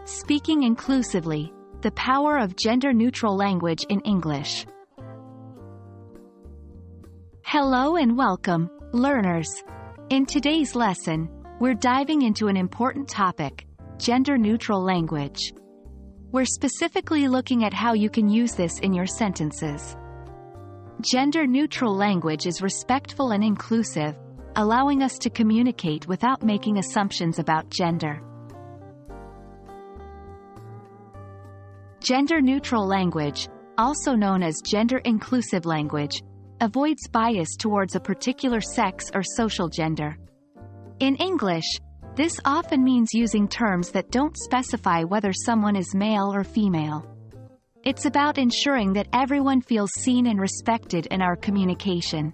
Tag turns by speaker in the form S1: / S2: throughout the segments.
S1: Speaking inclusively, the power of gender-neutral language in English. Hello and welcome, learners. In today's lesson, we're diving into an important topic, gender-neutral language. We're specifically looking at how you can use this in your sentences. Gender-neutral language is respectful and inclusive, allowing us to communicate without making assumptions about gender. Gender-neutral language, also known as gender-inclusive language, avoids bias towards a particular sex or social gender. In English, this often means using terms that don't specify whether someone is male or female. It's about ensuring that everyone feels seen and respected in our communication.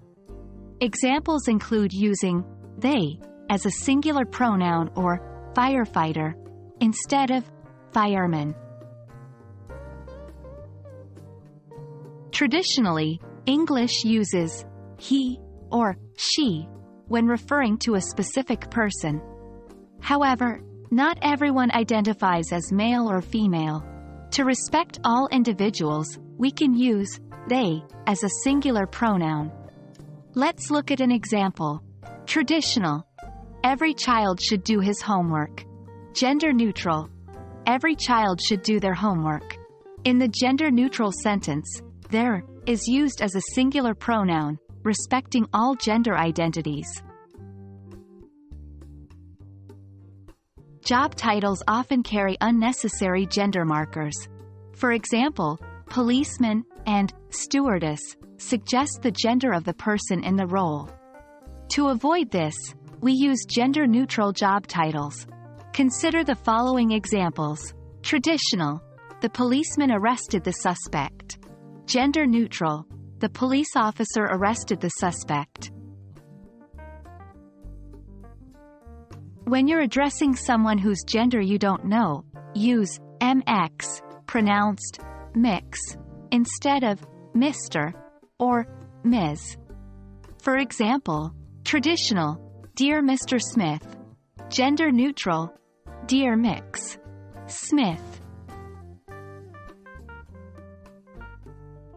S1: Examples include using they as a singular pronoun or firefighter instead of fireman. Traditionally, English uses he or she when referring to a specific person. However, not everyone identifies as male or female. To respect all individuals, we can use they as a singular pronoun. Let's look at an example. Traditional. Every child should do his homework. Gender neutral. Every child should do their homework. In the gender-neutral sentence, there is used as a singular pronoun, respecting all gender identities. Job titles often carry unnecessary gender markers. For example, policeman and stewardess suggest the gender of the person in the role. To avoid this, we use gender-neutral job titles. Consider the following examples. Traditional. The policeman arrested the suspect. Gender neutral. The police officer arrested the suspect. When you're addressing someone whose gender you don't know, use MX, pronounced mix, instead of Mr. or Ms. For example, traditional, Dear Mr. Smith. Gender neutral, Dear Mix. Smith.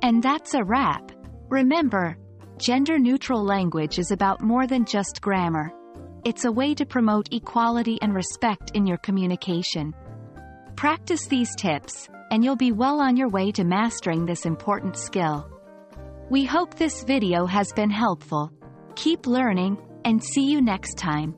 S1: And that's a wrap. Remember, gender-neutral language is about more than just grammar. It's a way to promote equality and respect in your communication. Practice these tips, and you'll be well on your way to mastering this important skill. We hope this video has been helpful. Keep learning, and see you next time.